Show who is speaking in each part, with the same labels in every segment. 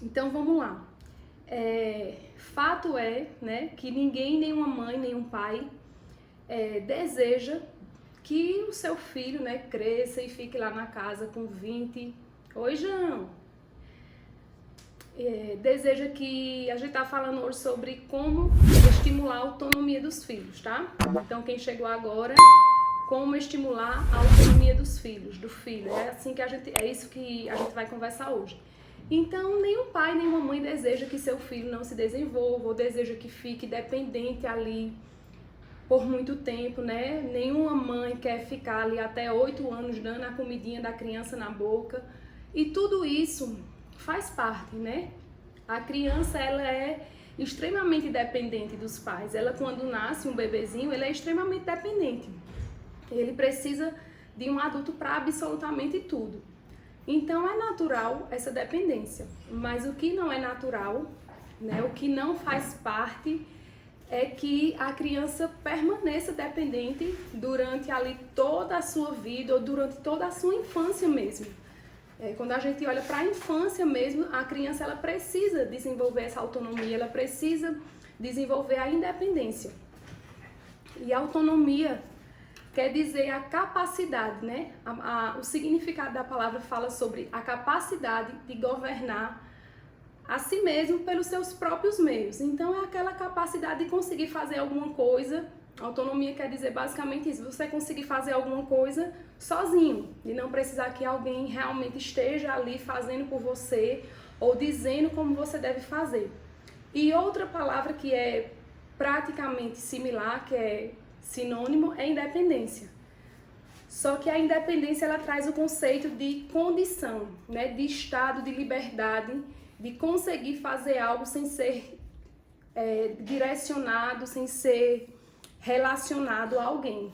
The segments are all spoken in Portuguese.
Speaker 1: Então vamos lá. Fato é, né, que ninguém, nenhuma mãe, nenhum pai deseja que o seu filho, né, cresça e fique lá na casa com 20. Oi, João! Deseja que a gente tá falando hoje sobre como estimular a autonomia dos filhos, tá? Então quem chegou agora, como estimular a autonomia dos filhos, do filho. É isso que a gente vai conversar hoje. Então, nenhum pai, nenhuma mãe deseja que seu filho não se desenvolva ou deseja que fique dependente ali por muito tempo, né? Nenhuma mãe quer ficar ali até 8 anos dando a comidinha da criança na boca. E tudo isso faz parte, né? A criança, ela é extremamente dependente dos pais. Ela, quando nasce um bebezinho, ele é extremamente dependente. Ele precisa de um adulto para absolutamente tudo. Então é natural essa dependência, mas o que não é natural, né, o que não faz parte é que a criança permaneça dependente durante ali toda a sua vida ou durante toda a sua infância mesmo. Quando a gente olha para a infância mesmo, a criança ela precisa desenvolver essa autonomia, ela precisa desenvolver a independência. E a autonomia quer dizer a capacidade, né? O significado da palavra fala sobre a capacidade de governar a si mesmo pelos seus próprios meios. Então, é aquela capacidade de conseguir fazer alguma coisa. Autonomia quer dizer basicamente isso, você conseguir fazer alguma coisa sozinho, de não precisar que alguém realmente esteja ali fazendo por você ou dizendo como você deve fazer. E outra palavra que é praticamente similar, que é sinônimo, é independência. Só que a independência ela traz o conceito de condição, né, de estado de liberdade, de conseguir fazer algo sem ser direcionado, sem ser relacionado a alguém.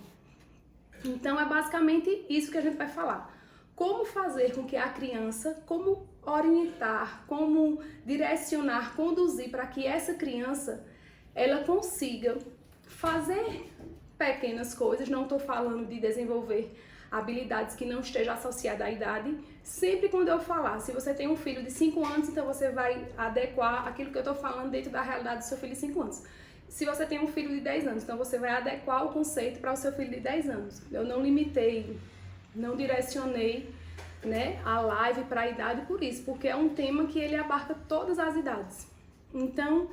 Speaker 1: Então é basicamente isso que a gente vai falar. Como fazer com que a criança, como orientar, como direcionar, conduzir para que essa criança ela consiga fazer pequenas coisas, não estou falando de desenvolver habilidades que não estejam associadas à idade. Sempre quando eu falar, se você tem um filho de 5 anos, então você vai adequar aquilo que eu estou falando dentro da realidade do seu filho de 5 anos. Se você tem um filho de 10 anos, então você vai adequar o conceito para o seu filho de 10 anos. Eu não limitei, não direcionei, né, a live para a idade por isso, porque é um tema que ele abarca todas as idades. Então,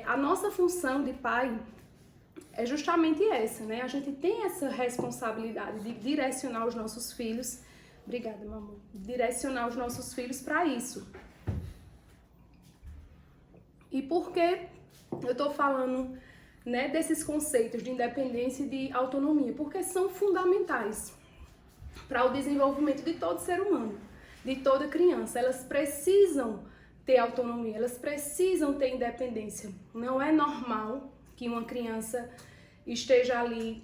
Speaker 1: a nossa função de pai é justamente essa, né? A gente tem essa responsabilidade de direcionar os nossos filhos. Obrigada, meu amor. Direcionar os nossos filhos para isso. E por que eu tô falando, né, desses conceitos de independência e de autonomia? Porque são fundamentais para o desenvolvimento de todo ser humano, de toda criança. Elas precisam ter autonomia, elas precisam ter independência. Não é normal que uma criança esteja ali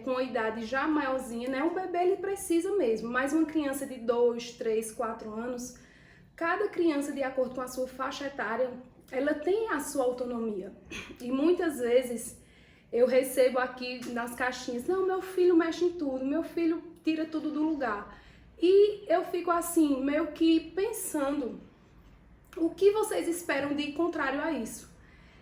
Speaker 1: com a idade já maiorzinha, né? Um bebê ele precisa mesmo, mas uma criança de 2, 3, 4 anos, cada criança de acordo com a sua faixa etária, ela tem a sua autonomia. E muitas vezes eu recebo aqui nas caixinhas, não, meu filho mexe em tudo, meu filho tira tudo do lugar. E eu fico assim, meio que pensando, o que vocês esperam de contrário a isso?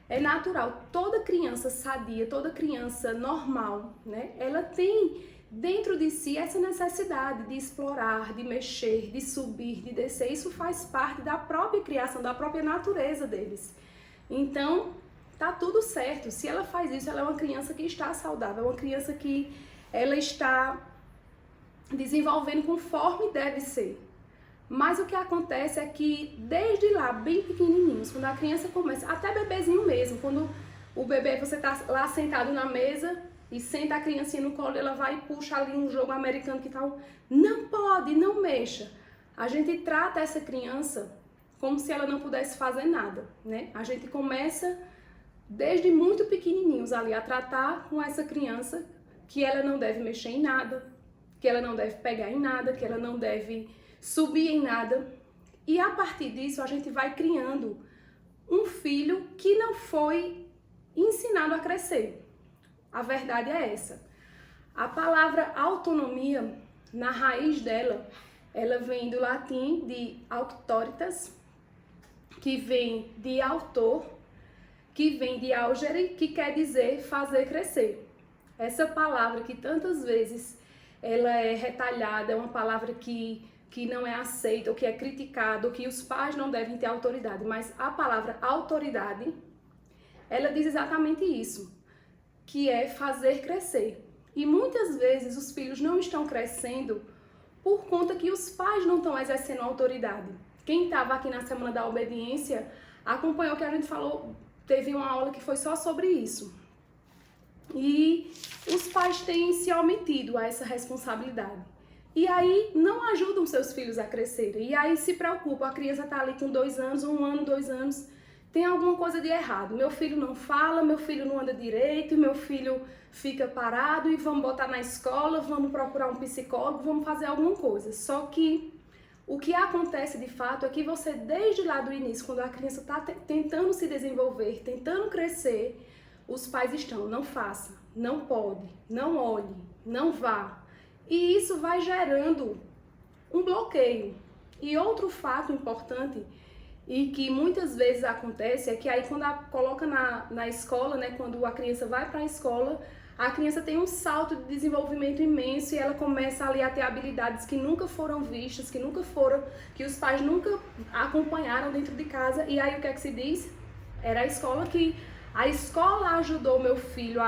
Speaker 1: É natural, toda criança sadia, toda criança normal, né? Ela tem dentro de si essa necessidade de explorar, de mexer, de subir, de descer. Isso faz parte da própria criação, da própria natureza deles. Então, tá tudo certo. Se ela faz isso, ela é uma criança que está saudável, é uma criança que ela está desenvolvendo conforme deve ser. Mas o que acontece é que desde lá, bem pequenininhos, quando a criança começa, até bebezinho mesmo, quando o bebê, você tá lá sentado na mesa e senta a criancinha no colo, ela vai e puxa ali um jogo americano que tal, não pode, não mexa. A gente trata essa criança como se ela não pudesse fazer nada, né? A gente começa desde muito pequenininhos ali a tratar com essa criança que ela não deve mexer em nada, que ela não deve pegar em nada, que ela não deve subir em nada. E a partir disso a gente vai criando um filho que não foi ensinado a crescer. A verdade é essa. A palavra autonomia, na raiz dela, ela vem do latim de auctoritas, que vem de autor, que vem de augere, que quer dizer fazer crescer. Essa palavra que tantas vezes ela é retalhada, é uma palavra que não é aceita, ou que é criticada, ou que os pais não devem ter autoridade. Mas a palavra autoridade, ela diz exatamente isso, que é fazer crescer. E muitas vezes os filhos não estão crescendo por conta que os pais não estão exercendo autoridade. Quem estava aqui na Semana da Obediência acompanhou que a gente falou, teve uma aula que foi só sobre isso. E os pais têm se omitido a essa responsabilidade. E aí não ajudam seus filhos a crescerem. E aí se preocupam, a criança está ali com 2 anos, 1 ano, 2 anos, tem alguma coisa de errado. Meu filho não fala, meu filho não anda direito, meu filho fica parado e vamos botar na escola, vamos procurar um psicólogo, vamos fazer alguma coisa. Só que o que acontece de fato é que você, desde lá do início, quando a criança está tentando se desenvolver, tentando crescer, os pais estão, não faça, não pode, não olhe, não vá. E isso vai gerando um bloqueio. E outro fato importante, e que muitas vezes acontece, é que aí quando coloca na escola, né, quando a criança vai para a escola, a criança tem um salto de desenvolvimento imenso e ela começa ali a ter habilidades que nunca foram vistas, que os pais nunca acompanharam dentro de casa. E aí o que é que se diz? Era a escola ajudou meu filho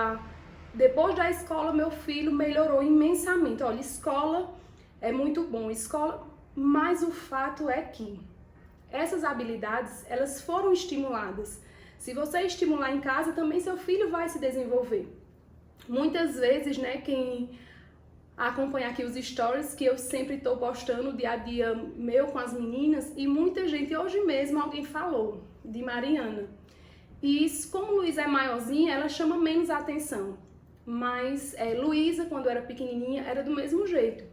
Speaker 1: depois da escola, meu filho melhorou imensamente. Olha, escola é muito bom, mas o fato é que essas habilidades, elas foram estimuladas. Se você estimular em casa, também seu filho vai se desenvolver. Muitas vezes, né, quem acompanha aqui os stories, que eu sempre estou postando o dia a dia meu com as meninas, e muita gente, hoje mesmo alguém falou de Mariana. E isso, como Luísa é maiorzinha, ela chama menos atenção. Mas Luísa, quando era pequenininha, era do mesmo jeito.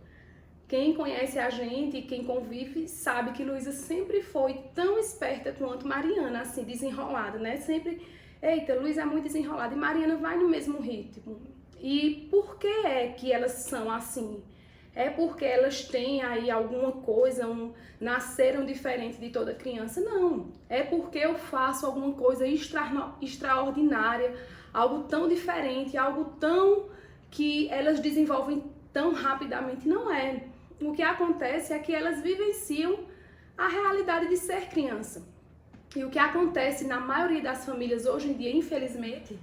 Speaker 1: Quem conhece a gente, quem convive, sabe que Luísa sempre foi tão esperta quanto Mariana, assim, desenrolada, né? Sempre, eita, Luísa é muito desenrolada e Mariana vai no mesmo ritmo. E por que é que elas são assim? É porque elas têm aí alguma coisa, nasceram diferente de toda criança? Não. É porque eu faço alguma coisa extraordinária, algo tão diferente, algo tão que elas desenvolvem tão rapidamente. Não é. O que acontece é que elas vivenciam a realidade de ser criança. E o que acontece na maioria das famílias hoje em dia, infelizmente,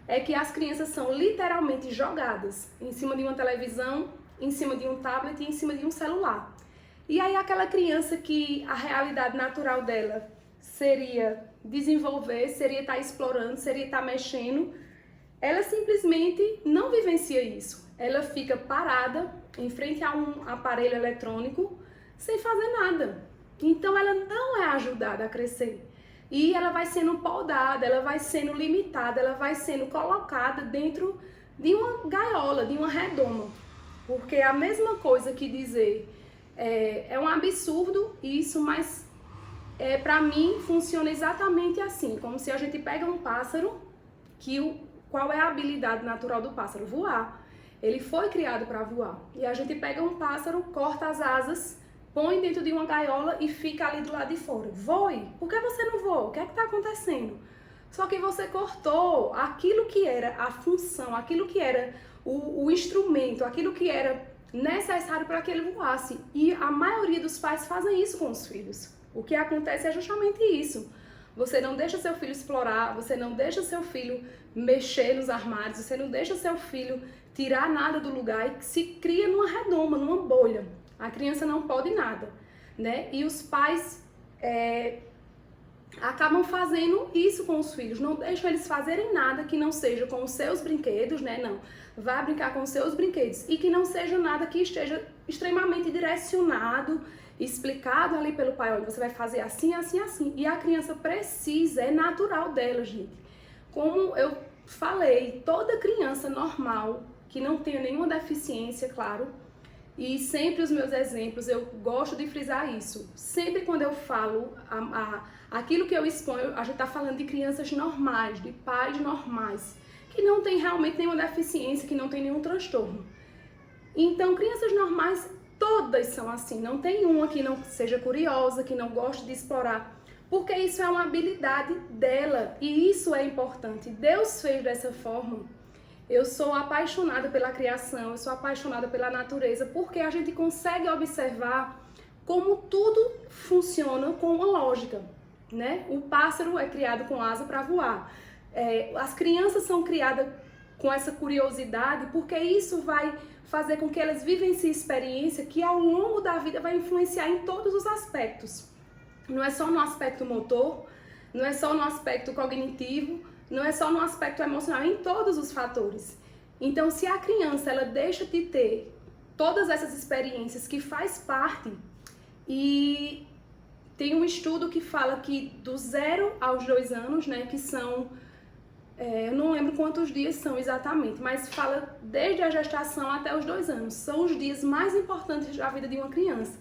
Speaker 1: é que as crianças são literalmente jogadas em cima de uma televisão, em cima de um tablet e em cima de um celular. E aí aquela criança que a realidade natural dela seria desenvolver, seria estar explorando, seria estar mexendo, ela simplesmente não vivencia isso. Ela fica parada em frente a um aparelho eletrônico sem fazer nada. Então ela não é ajudada a crescer. E ela vai sendo podada, ela vai sendo limitada, ela vai sendo colocada dentro de uma gaiola, de uma redoma. Porque é a mesma coisa que dizer, é um absurdo isso, mas para mim funciona exatamente assim, como se a gente pega um pássaro, qual é a habilidade natural do pássaro? Voar. Ele foi criado para voar. E a gente pega um pássaro, corta as asas, põe dentro de uma gaiola e fica ali do lado de fora. Voe! Por que você não voa? O que é que está acontecendo? Só que você cortou aquilo que era a função, aquilo que era o instrumento, aquilo que era necessário para que ele voasse. E a maioria dos pais fazem isso com os filhos. O que acontece é justamente isso. Você não deixa seu filho explorar, você não deixa seu filho mexer nos armários, você não deixa seu filho tirar nada do lugar e se cria numa redoma, numa bolha. A criança não pode nada, né? E os pais acabam fazendo isso com os filhos, não deixam eles fazerem nada que não seja com os seus brinquedos, né? Não, vá brincar com os seus brinquedos e que não seja nada que esteja extremamente direcionado, explicado ali pelo pai, olha, você vai fazer assim, assim, assim. E a criança precisa, é natural dela, gente. Como eu falei, toda criança normal, que não tenha nenhuma deficiência, claro, e sempre os meus exemplos, eu gosto de frisar isso. Sempre quando eu falo aquilo que eu exponho, a gente está falando de crianças normais, de pais normais, que não tem realmente nenhuma deficiência, que não tem nenhum transtorno. Então, crianças normais, todas são assim. Não tem uma que não seja curiosa, que não goste de explorar, porque isso é uma habilidade dela e isso é importante. Deus fez dessa forma. Eu sou apaixonada pela criação, eu sou apaixonada pela natureza, porque a gente consegue observar como tudo funciona com uma lógica, né? O pássaro é criado com asa para voar. As crianças são criadas com essa curiosidade, porque isso vai fazer com que elas vivenciem experiência que ao longo da vida vai influenciar em todos os aspectos. Não é só no aspecto motor, não é só no aspecto cognitivo, não é só no aspecto emocional, em todos os fatores. Então, se a criança ela deixa de ter todas essas experiências que faz parte, e tem um estudo que fala que do 0 aos 2 anos, né, que são, eu não lembro quantos dias são exatamente, mas fala desde a gestação até os 2 anos, são os dias mais importantes da vida de uma criança.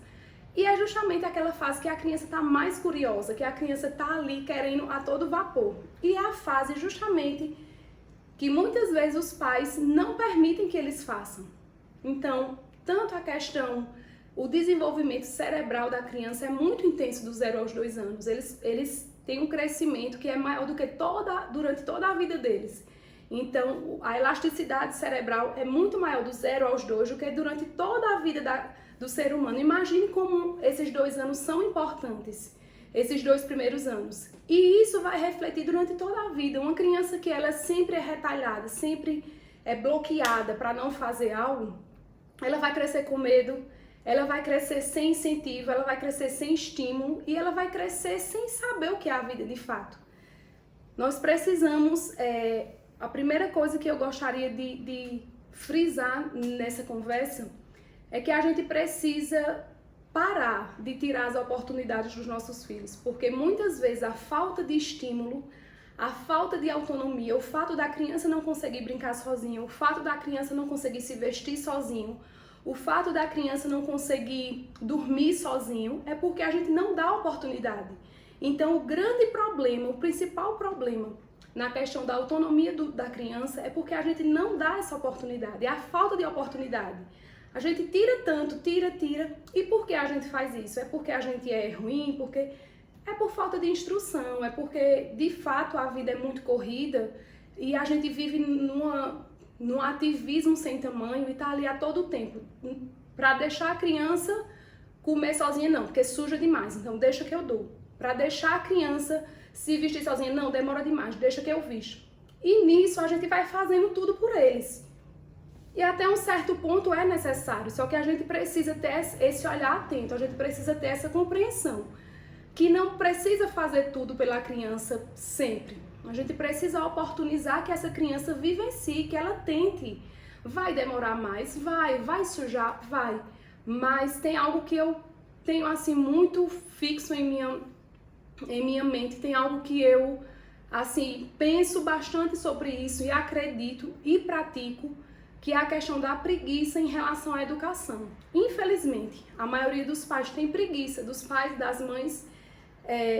Speaker 1: E é justamente aquela fase que a criança está mais curiosa, que a criança está ali querendo a todo vapor. E é a fase justamente que muitas vezes os pais não permitem que eles façam. Então, tanto a questão, o desenvolvimento cerebral da criança é muito intenso do 0 aos 2 anos. Eles têm um crescimento que é maior do que durante toda a vida deles. Então, a elasticidade cerebral é muito maior do 0 aos 2 do que durante toda a vida do ser humano. Imagine como esses 2 anos são importantes, esses 2 primeiros anos. E isso vai refletir durante toda a vida. Uma criança que ela sempre é retalhada, sempre é bloqueada para não fazer algo, ela vai crescer com medo, ela vai crescer sem incentivo, ela vai crescer sem estímulo e ela vai crescer sem saber o que é a vida de fato. Nós precisamos, a primeira coisa que eu gostaria de frisar nessa conversa é que a gente precisa parar de tirar as oportunidades dos nossos filhos, porque muitas vezes a falta de estímulo, a falta de autonomia, o fato da criança não conseguir brincar sozinha, o fato da criança não conseguir se vestir sozinho, o fato da criança não conseguir dormir sozinho, é porque a gente não dá oportunidade. Então, o grande problema, o principal problema na questão da autonomia da criança é porque a gente não dá essa oportunidade, é a falta de oportunidade. A gente tira tanto, tira. E por que a gente faz isso? É porque a gente é ruim? Porque é por falta de instrução, é porque de fato a vida é muito corrida e a gente vive num ativismo sem tamanho e tá ali a todo tempo. Para deixar a criança comer sozinha, não, porque suja demais, então deixa que eu dou. Para deixar a criança se vestir sozinha, não, demora demais, deixa que eu visto. E nisso a gente vai fazendo tudo por eles. E até um certo ponto é necessário, só que a gente precisa ter esse olhar atento, a gente precisa ter essa compreensão, que não precisa fazer tudo pela criança sempre. A gente precisa oportunizar que essa criança vivencie, que ela tente. Vai demorar mais? Vai sujar? Vai. Mas tem algo que eu tenho assim muito fixo em minha mente, tem algo que eu assim penso bastante sobre isso e acredito e pratico, que é a questão da preguiça em relação à educação. Infelizmente, a maioria dos pais tem preguiça, dos pais, das mães,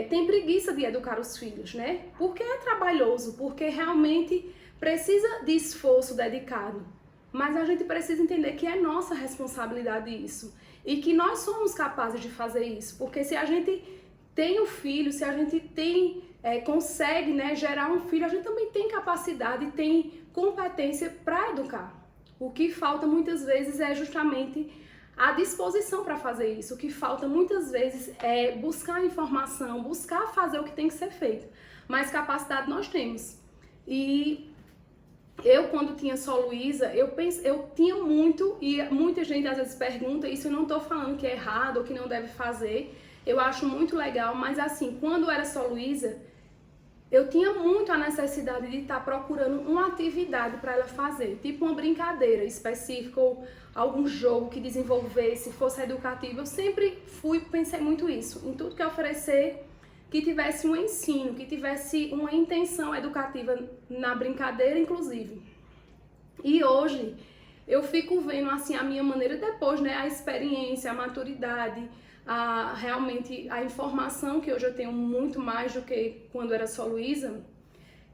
Speaker 1: tem preguiça de educar os filhos, né? Porque é trabalhoso, porque realmente precisa de esforço dedicado. Mas a gente precisa entender que é nossa responsabilidade isso. E que nós somos capazes de fazer isso. Porque se a gente tem um filho, se a gente consegue, né, gerar um filho, a gente também tem capacidade, tem competência para educar. O que falta muitas vezes é justamente a disposição para fazer isso. O que falta muitas vezes é buscar informação, buscar fazer o que tem que ser feito. Mas capacidade nós temos. E eu, quando tinha só Luísa, eu tinha muito, e muita gente às vezes pergunta, isso eu não estou falando que é errado ou que não deve fazer, eu acho muito legal, mas assim, quando era só Luísa, eu tinha muito a necessidade de estar procurando uma atividade para ela fazer, tipo uma brincadeira específica ou algum jogo que desenvolvesse, fosse educativo. Eu sempre pensei muito isso, em tudo que oferecer, que tivesse um ensino, que tivesse uma intenção educativa na brincadeira, inclusive. E hoje eu fico vendo assim a minha maneira depois, né, a experiência, a maturidade, realmente a informação que hoje eu tenho muito mais do que quando era só Luísa,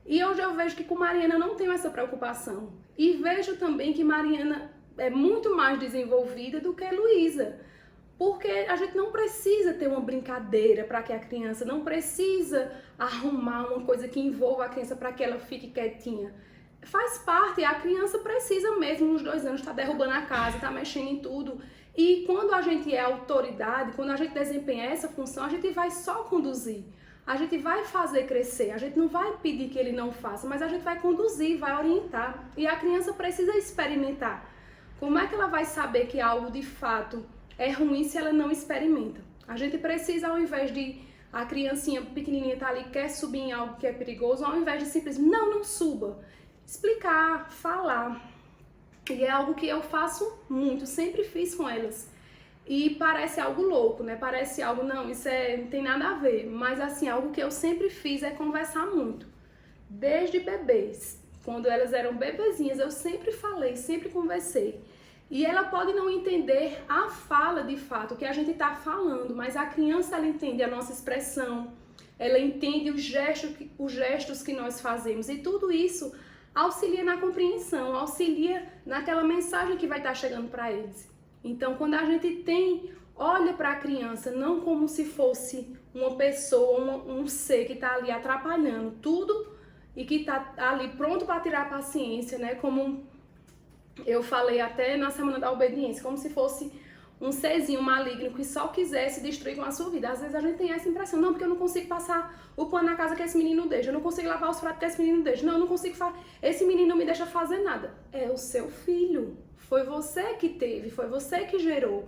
Speaker 1: E hoje eu vejo que com Mariana eu não tenho essa preocupação. E vejo também que Mariana é muito mais desenvolvida do que Luísa. Porque a gente não precisa ter uma brincadeira para que a criança, não precisa arrumar uma coisa que envolva a criança para que ela fique quietinha. Faz parte, a criança precisa mesmo, uns 2 anos, tá derrubando a casa, tá mexendo em tudo. E quando a gente é autoridade, quando a gente desempenha essa função, a gente vai só conduzir. A gente vai fazer crescer, a gente não vai pedir que ele não faça, mas a gente vai conduzir, vai orientar. E a criança precisa experimentar. Como é que ela vai saber que algo de fato é ruim se ela não experimenta? A gente precisa, ao invés de a criancinha pequenininha tá ali, quer subir em algo que é perigoso, ao invés de simplesmente, não suba. Explicar, falar. E é algo que eu faço muito, sempre fiz com elas. E parece algo louco, né? Parece algo, não, isso não tem nada a ver. Mas assim, algo que eu sempre fiz é conversar muito. Desde bebês. Quando elas eram bebezinhas, eu sempre falei, sempre conversei. E ela pode não entender a fala de fato, o que a gente está falando, mas a criança, ela entende a nossa expressão, ela entende os gestos que nós fazemos. E tudo isso auxilia na compreensão, auxilia naquela mensagem que vai estar chegando para eles. Então, quando a gente olha para a criança não como se fosse uma pessoa, um ser que está ali atrapalhando tudo e que está ali pronto para tirar a paciência, né? Como eu falei até na Semana da Obediência, como se fosse um serzinho maligno que só quisesse destruir com a sua vida. Às vezes a gente tem essa impressão, não, porque eu não consigo passar o pano na casa que esse menino deixa, eu não consigo lavar os pratos que esse menino deixa, não, eu não consigo esse menino não me deixa fazer nada. É o seu filho. Foi você que teve, foi você que gerou,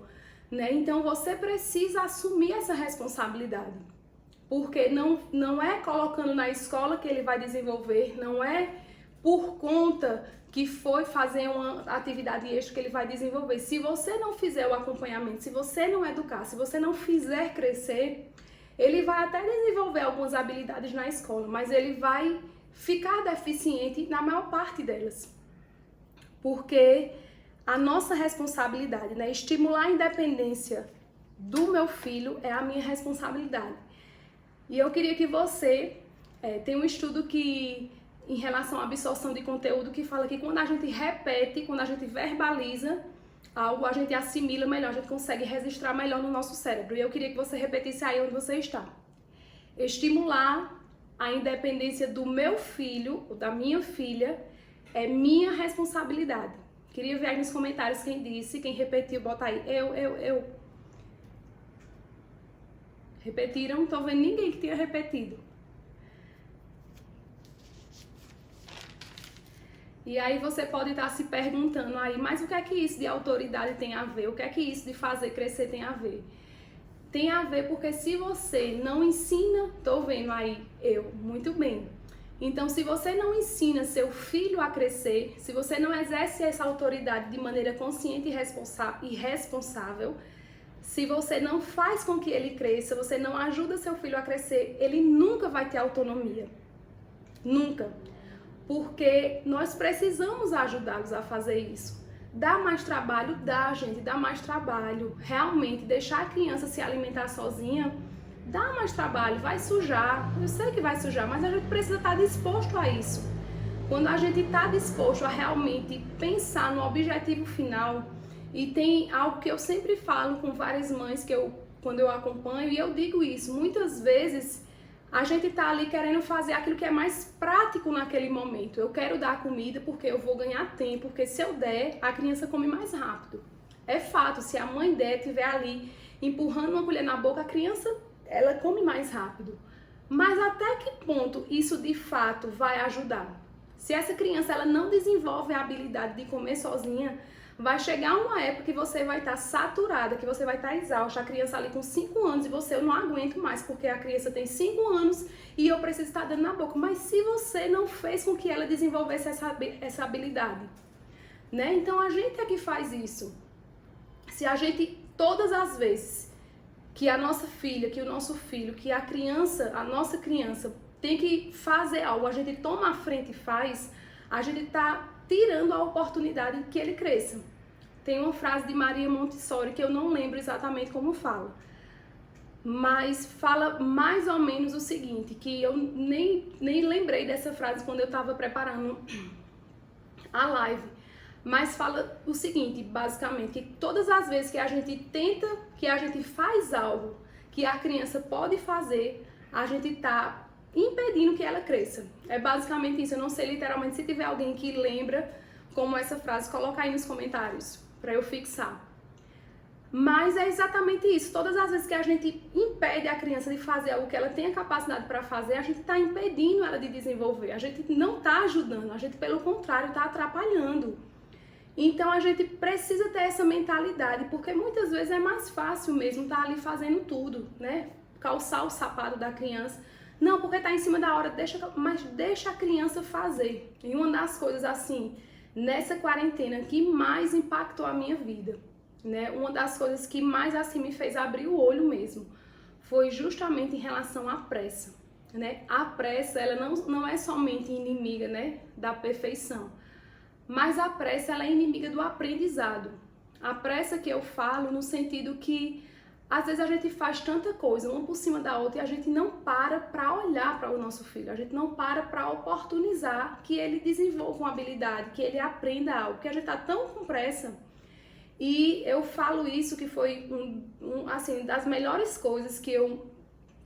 Speaker 1: né? Então você precisa assumir essa responsabilidade. Porque não é colocando na escola que ele vai desenvolver, não é por conta que foi fazer uma atividade extra que ele vai desenvolver. Se você não fizer o acompanhamento, se você não educar, se você não fizer crescer, ele vai até desenvolver algumas habilidades na escola, mas ele vai ficar deficiente na maior parte delas. Porque a nossa responsabilidade, né? Estimular a independência do meu filho é a minha responsabilidade. E eu queria que você... tem um estudo que, em relação à absorção de conteúdo, que fala que quando a gente repete, quando a gente verbaliza algo, a gente assimila melhor, a gente consegue registrar melhor no nosso cérebro. E eu queria que você repetisse aí onde você está. Estimular a independência do meu filho, ou da minha filha, é minha responsabilidade. Queria ver aí nos comentários quem disse, quem repetiu, bota aí. Eu. Repetiram? Não tô vendo ninguém que tenha repetido. E aí você pode estar se perguntando aí, mas o que é que isso de autoridade tem a ver? O que é que isso de fazer crescer tem a ver? Tem a ver porque se você não ensina, tô vendo aí, muito bem. Então, se você não ensina seu filho a crescer, se você não exerce essa autoridade de maneira consciente e responsável, se você não faz com que ele cresça, você não ajuda seu filho a crescer, ele nunca vai ter autonomia. Nunca. Porque nós precisamos ajudá-los a fazer isso. Dá mais trabalho? Dá, gente, dá mais trabalho. Realmente, deixar a criança se alimentar sozinha dá mais trabalho, vai sujar, eu sei que vai sujar, mas a gente precisa estar disposto a isso. Quando a gente está disposto a realmente pensar no objetivo final, e tem algo que eu sempre falo com várias mães quando eu acompanho, e eu digo isso, muitas vezes a gente está ali querendo fazer aquilo que é mais prático naquele momento. Eu quero dar comida porque eu vou ganhar tempo, porque se eu der, a criança come mais rápido. É fato, se a mãe der, estiver ali empurrando uma colher na boca, a criança ela come mais rápido. Mas até que ponto isso de fato vai ajudar? Se essa criança ela não desenvolve a habilidade de comer sozinha, vai chegar uma época que você vai estar saturada, que você vai estar exausta. A criança ali com 5 anos e você, eu não aguento mais, porque a criança tem 5 anos e eu preciso estar dando na boca. Mas se você não fez com que ela desenvolvesse essa habilidade, né? Então a gente é que faz isso. Se a gente, todas as vezes que a nossa filha, que o nosso filho, que a nossa criança tem que fazer algo, a gente toma a frente e faz, a gente está tirando a oportunidade de que ele cresça. Tem uma frase de Maria Montessori que eu não lembro exatamente como fala. mas fala mais ou menos o seguinte, que eu nem lembrei dessa frase quando eu estava preparando a live, mas fala o seguinte, basicamente, que todas as vezes que a gente tenta, que a gente faz algo que a criança pode fazer, a gente tá impedindo que ela cresça. É basicamente isso. Eu não sei literalmente, se tiver alguém que lembra como essa frase, coloca aí nos comentários para eu fixar. Mas é exatamente isso. Todas as vezes que a gente impede a criança de fazer algo que ela tem a capacidade para fazer, a gente está impedindo ela de desenvolver. A gente não está ajudando, a gente, pelo contrário, está atrapalhando. Então a gente precisa ter essa mentalidade, porque muitas vezes é mais fácil mesmo estar ali fazendo tudo, né? Calçar o sapato da criança. Não, porque está em cima da hora, mas deixa a criança fazer. E uma das coisas assim, nessa quarentena, que mais impactou a minha vida, né? Uma das coisas que mais assim me fez abrir o olho mesmo, foi justamente em relação à pressa, né? A pressa, ela não é somente inimiga, né, da perfeição, mas a pressa, ela é inimiga do aprendizado. A pressa que eu falo no sentido que às vezes a gente faz tanta coisa, uma por cima da outra, e a gente não para olhar para o nosso filho, a gente não para oportunizar que ele desenvolva uma habilidade, que ele aprenda algo, porque a gente tá tão com pressa. E eu falo isso que foi assim, das melhores coisas que eu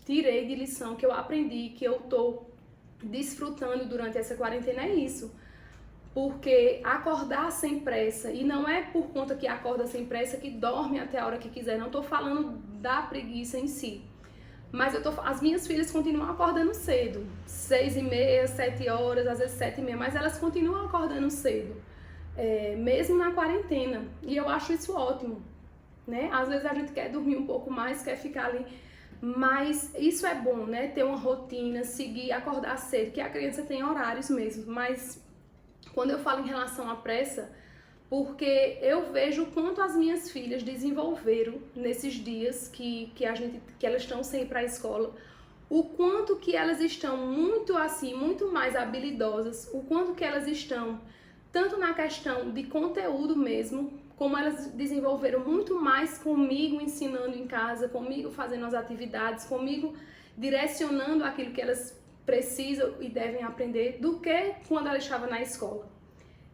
Speaker 1: tirei de lição, que eu aprendi, que eu tô desfrutando durante essa quarentena, é isso. Porque acordar sem pressa, e não é por conta que acorda sem pressa que dorme até a hora que quiser, não tô falando da preguiça em si. Mas as minhas filhas continuam acordando cedo, 6h30, 7 horas, às vezes 7h30, mas elas continuam acordando cedo. Mesmo na quarentena, e eu acho isso ótimo, né? Às vezes a gente quer dormir um pouco mais, quer ficar ali, mas isso é bom, né? Ter uma rotina, seguir, acordar cedo, que a criança tem horários mesmo, mas quando eu falo em relação à pressa, porque eu vejo o quanto as minhas filhas desenvolveram nesses dias que elas estão sem ir para a escola, o quanto que elas estão muito mais habilidosas, o quanto que elas estão tanto na questão de conteúdo mesmo, como elas desenvolveram muito mais comigo ensinando em casa, comigo fazendo as atividades, comigo direcionando aquilo que elas precisam e devem aprender, do que quando ela estava na escola.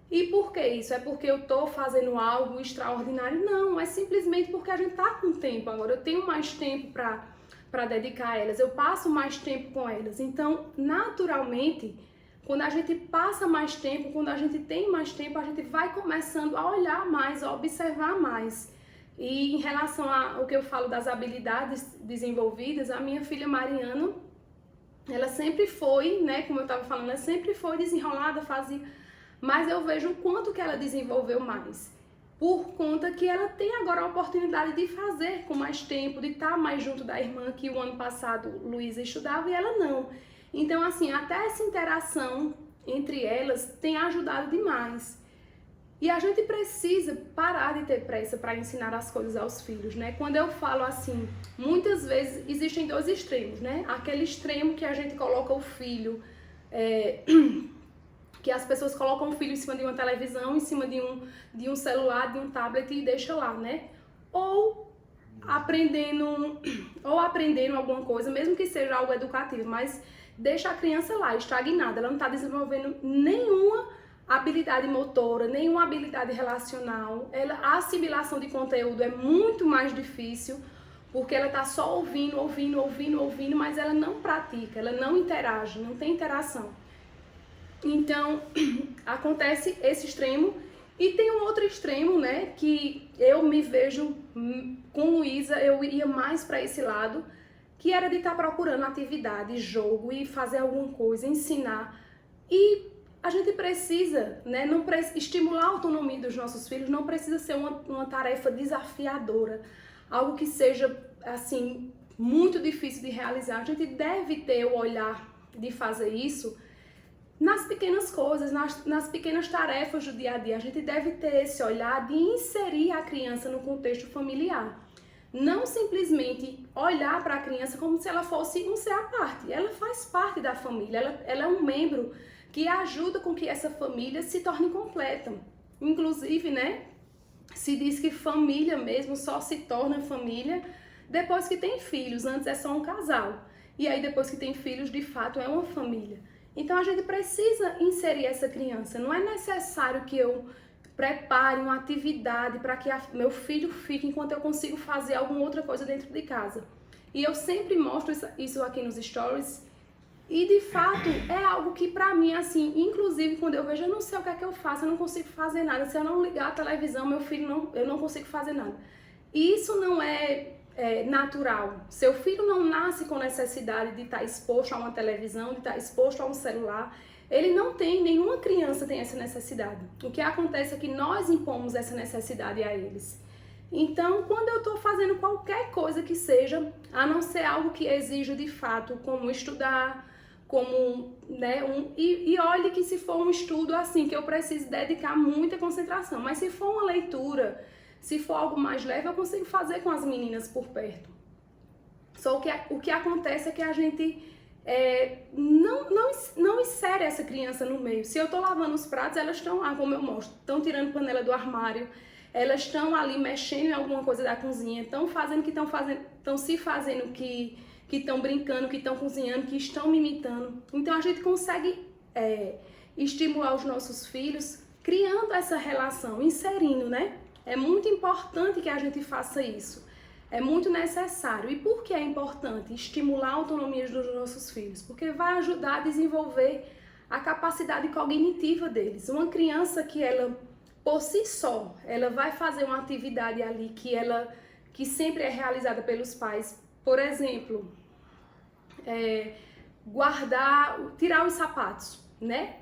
Speaker 1: E por que isso? É porque eu estou fazendo algo extraordinário? Não, é simplesmente porque a gente está com tempo agora, eu tenho mais tempo para dedicar a elas, eu passo mais tempo com elas. Então, naturalmente, quando a gente passa mais tempo, quando a gente tem mais tempo, a gente vai começando a olhar mais, a observar mais. E em relação ao que eu falo das habilidades desenvolvidas, a minha filha Mariana, ela sempre foi, né, como eu estava falando, ela sempre foi desenrolada, fazia, mas eu vejo o quanto que ela desenvolveu mais, por conta que ela tem agora a oportunidade de fazer com mais tempo, de estar mais junto da irmã, que o ano passado Luísa estudava e ela não. Então, assim, até essa interação entre elas tem ajudado demais. E a gente precisa parar de ter pressa para ensinar as coisas aos filhos, né? Quando eu falo assim, muitas vezes existem dois extremos, né? Aquele extremo que a gente coloca o filho, que as pessoas colocam o filho em cima de uma televisão, em cima de um celular, de um tablet e deixa lá, né? Ou aprendendo alguma coisa, mesmo que seja algo educativo, mas deixa a criança lá, estagnada, ela não está desenvolvendo nenhuma habilidade motora, nenhuma habilidade relacional. A assimilação de conteúdo é muito mais difícil, porque ela está só ouvindo, mas ela não pratica, ela não interage, não tem interação. Então, acontece esse extremo. E tem um outro extremo, né, que eu me vejo com Luísa, eu iria mais para esse lado, que era de estar procurando atividade, jogo e fazer alguma coisa, ensinar. E a gente precisa, né, estimular a autonomia dos nossos filhos não precisa ser uma tarefa desafiadora, algo que seja, assim, muito difícil de realizar. A gente deve ter o olhar de fazer isso nas pequenas coisas, nas pequenas tarefas do dia a dia. A gente deve ter esse olhar de inserir a criança no contexto familiar. Não simplesmente olhar para a criança como se ela fosse um ser à parte. Ela faz parte da família, ela é um membro que ajuda com que essa família se torne completa. Inclusive, né, se diz que família mesmo só se torna família depois que tem filhos, antes é só um casal. E aí depois que tem filhos, de fato, é uma família. Então a gente precisa inserir essa criança. Não é necessário que eu prepare uma atividade para que meu filho fique enquanto eu consigo fazer alguma outra coisa dentro de casa. E eu sempre mostro isso aqui nos stories. E de fato é algo que pra mim, assim, inclusive quando eu vejo, eu não sei o que é que eu faço, eu não consigo fazer nada. Se eu não ligar a televisão, meu filho eu não consigo fazer nada. E isso não é natural. Seu filho não nasce com necessidade de estar exposto a uma televisão, de estar exposto a um celular. Ele não tem, nenhuma criança tem essa necessidade. O que acontece é que nós impomos essa necessidade a eles. Então, quando eu estou fazendo qualquer coisa que seja, a não ser algo que exija de fato, como estudar, como, né, e olhe que se for um estudo assim, que eu preciso dedicar muita concentração, mas se for uma leitura, se for algo mais leve, eu consigo fazer com as meninas por perto. Só que o que acontece é que a gente não insere essa criança no meio. Se eu estou lavando os pratos, elas estão lá, como eu mostro, estão tirando panela do armário, elas estão ali mexendo em alguma coisa da cozinha, estão se fazendo que estão brincando, que estão cozinhando, que estão me imitando. Então a gente consegue estimular os nossos filhos criando essa relação, inserindo, né? É muito importante que a gente faça isso. É muito necessário. E por que é importante estimular a autonomia dos nossos filhos? Porque vai ajudar a desenvolver a capacidade cognitiva deles. Uma criança que ela, por si só, ela vai fazer uma atividade ali que sempre é realizada pelos pais. Por exemplo, tirar os sapatos, né?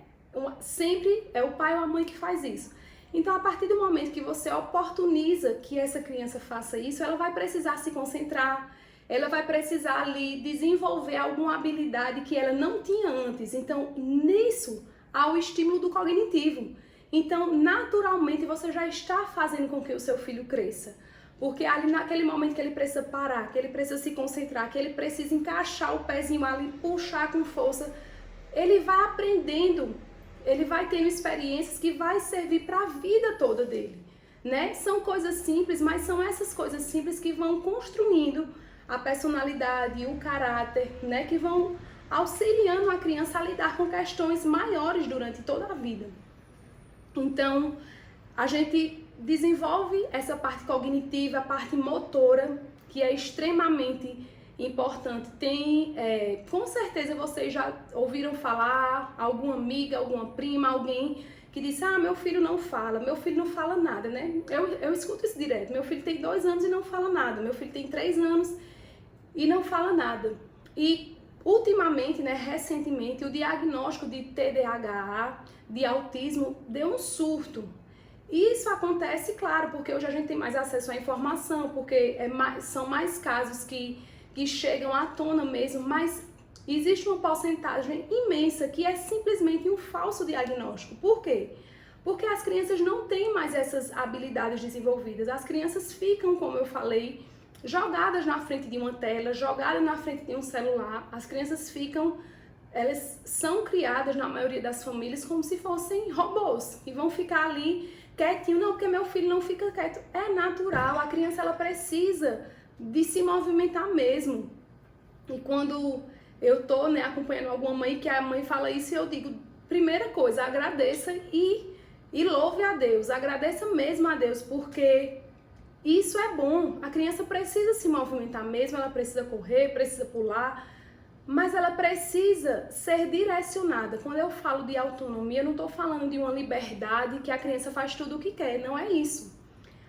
Speaker 1: Sempre é o pai ou a mãe que faz isso. Então, a partir do momento que você oportuniza que essa criança faça isso, ela vai precisar se concentrar, ela vai precisar ali desenvolver alguma habilidade que ela não tinha antes. Então, nisso há o estímulo do cognitivo. Então, naturalmente, você já está fazendo com que o seu filho cresça. Porque ali naquele momento que ele precisa parar, que ele precisa se concentrar, que ele precisa encaixar o pezinho ali, puxar com força, ele vai aprendendo, ele vai tendo experiências que vai servir para a vida toda dele, né? São coisas simples, mas são essas coisas simples que vão construindo a personalidade, o caráter, né? Que vão auxiliando a criança a lidar com questões maiores durante toda a vida. Então, a gente desenvolve essa parte cognitiva, a parte motora, que é extremamente importante. Com certeza vocês já ouviram falar, alguma amiga, alguma prima, alguém que disse, meu filho não fala nada, né? Eu escuto isso direto, meu filho tem 2 anos e não fala nada, meu filho tem 3 anos e não fala nada. E ultimamente, né, recentemente, o diagnóstico de TDAH, de autismo, deu um surto. E isso acontece, claro, porque hoje a gente tem mais acesso à informação, porque são mais casos que chegam à tona mesmo, mas existe uma porcentagem imensa que é simplesmente um falso diagnóstico. Por quê? Porque as crianças não têm mais essas habilidades desenvolvidas. As crianças ficam, como eu falei, jogadas na frente de uma tela, jogadas na frente de um celular. As crianças elas são criadas na maioria das famílias como se fossem robôs e vão ficar ali quietinho. Não, porque meu filho não fica quieto. É natural, a criança ela precisa de se movimentar mesmo. E quando eu tô, né, acompanhando alguma mãe que a mãe fala isso, eu digo, primeira coisa, agradeça e louve a Deus, agradeça mesmo a Deus, porque isso é bom. A criança precisa se movimentar mesmo, ela precisa correr, precisa pular, mas ela precisa ser direcionada. Quando eu falo de autonomia, eu não estou falando de uma liberdade que a criança faz tudo o que quer, não é isso.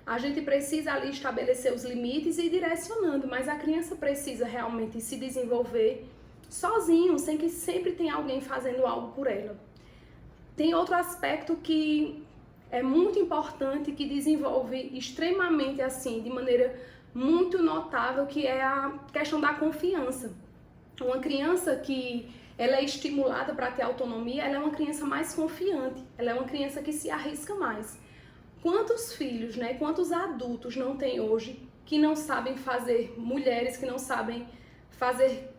Speaker 1: A gente precisa ali estabelecer os limites e ir direcionando, mas a criança precisa realmente se desenvolver sozinho, sem que sempre tenha alguém fazendo algo por ela. Tem outro aspecto que é muito importante, que desenvolve extremamente assim, de maneira muito notável, que é a questão da confiança. Uma criança que ela é estimulada para ter autonomia, ela é uma criança mais confiante, ela é uma criança que se arrisca mais. Quantos filhos, né, quantos adultos não tem hoje que não sabem fazer, mulheres que não sabem fazer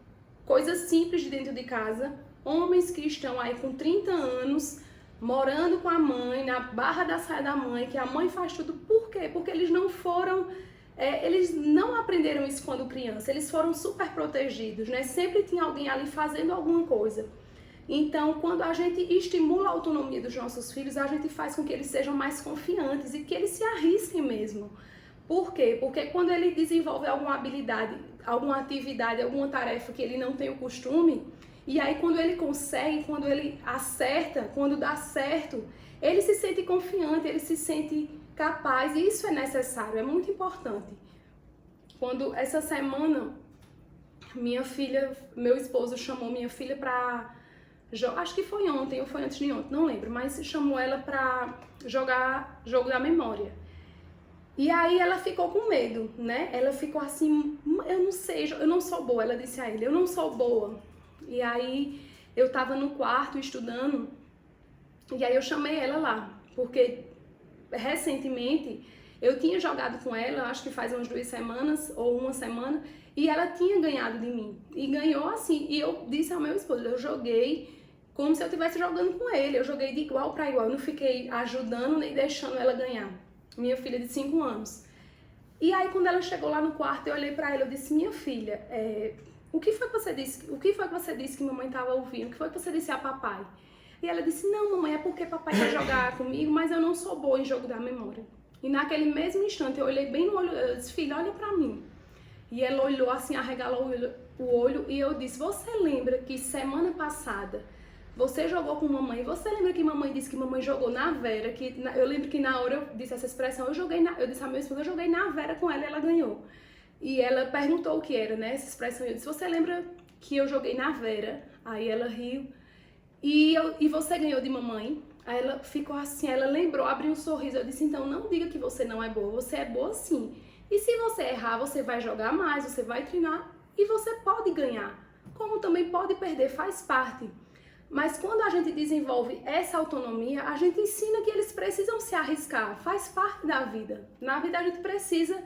Speaker 1: coisas simples de dentro de casa, homens que estão aí com 30 anos, morando com a mãe, na barra da saia da mãe, que a mãe faz tudo. Por quê? Porque eles não foram eles não aprenderam isso quando criança, eles foram super protegidos, né? Sempre tinha alguém ali fazendo alguma coisa. Então, quando a gente estimula a autonomia dos nossos filhos, a gente faz com que eles sejam mais confiantes e que eles se arrisquem mesmo. Por quê? Porque quando ele desenvolve alguma habilidade, alguma atividade, alguma tarefa que ele não tem o costume, e aí quando ele consegue, quando ele acerta, quando dá certo, ele se sente confiante, ele se sente capaz, e isso é necessário, é muito importante. Quando essa semana, minha filha, meu esposo chamou minha filha pra, acho que foi ontem ou foi antes de ontem, não lembro, mas chamou ela pra jogar jogo da memória. E aí ela ficou com medo, né? Ela ficou assim, eu não sei, eu não sou boa. Ela disse a ele, eu não sou boa. E aí eu tava no quarto estudando, e aí eu chamei ela lá, porque recentemente eu tinha jogado com ela, acho que faz umas 2 semanas ou uma semana, e ela tinha ganhado de mim. E ganhou assim, e eu disse ao meu esposo, eu joguei como se eu estivesse jogando com ele, eu joguei de igual para igual, eu não fiquei ajudando nem deixando ela ganhar. Minha filha de 5 anos. E aí quando ela chegou lá no quarto, eu olhei pra ela, eu disse, minha filha, o que foi que você disse? O que foi que você disse que mamãe estava ouvindo? O que foi que você disse a papai? E ela disse, não, mamãe, é porque papai quer jogar comigo, mas eu não sou boa em jogo da memória. E naquele mesmo instante, eu olhei bem no olho, eu disse, filha, olha pra mim. E ela olhou assim, arregalou o olho, e eu disse, você lembra que semana passada você jogou com mamãe? Você lembra que mamãe disse que mamãe jogou na Vera? Eu lembro que na hora eu disse essa expressão, eu disse a minha esposa, eu joguei na Vera com ela e ela ganhou. E ela perguntou o que era, né, essa expressão. Eu disse, você lembra que eu joguei na Vera? Aí ela riu. E você ganhou de mamãe? Aí ela ficou assim, ela lembrou, abriu um sorriso. Eu disse, então não diga que você não é boa, você é boa sim. E se você errar, você vai jogar mais, você vai treinar e você pode ganhar. Como também pode perder, faz parte. Mas quando a gente desenvolve essa autonomia, a gente ensina que eles precisam se arriscar, faz parte da vida. Na vida a gente precisa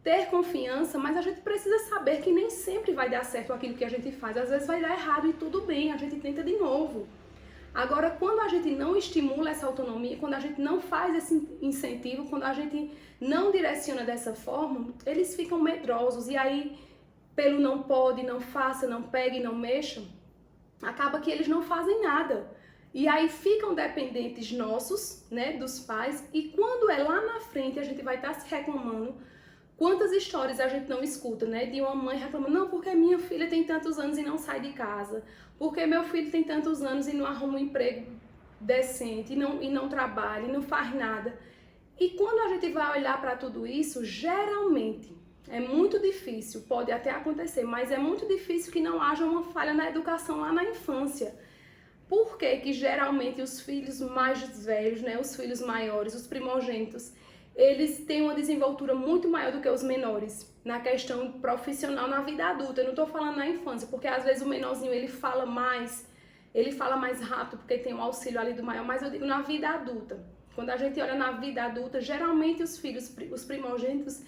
Speaker 1: ter confiança, mas a gente precisa saber que nem sempre vai dar certo aquilo que a gente faz. Às vezes vai dar errado e tudo bem, a gente tenta de novo. Agora, quando a gente não estimula essa autonomia, quando a gente não faz esse incentivo, quando a gente não direciona dessa forma, eles ficam medrosos. E aí, pelo não pode, não faça, não pegue, não mexa, acaba que eles não fazem nada. E aí ficam dependentes nossos, né, dos pais, e quando é lá na frente a gente vai estar se reclamando. Quantas histórias a gente não escuta, né, de uma mãe reclamando, não, porque minha filha tem tantos anos e não sai de casa, porque meu filho tem tantos anos e não arruma um emprego decente, e não trabalha, e não faz nada. E quando a gente vai olhar para tudo isso, geralmente, é muito difícil, pode até acontecer, mas é muito difícil que não haja uma falha na educação lá na infância. Por que que geralmente os filhos mais velhos, né, os filhos maiores, os primogênitos, eles têm uma desenvoltura muito maior do que os menores na questão profissional na vida adulta? Eu não estou falando na infância, porque às vezes o menorzinho ele fala mais rápido porque tem o auxílio ali do maior, mas eu digo na vida adulta. Quando a gente olha na vida adulta, geralmente os filhos, os primogênitos,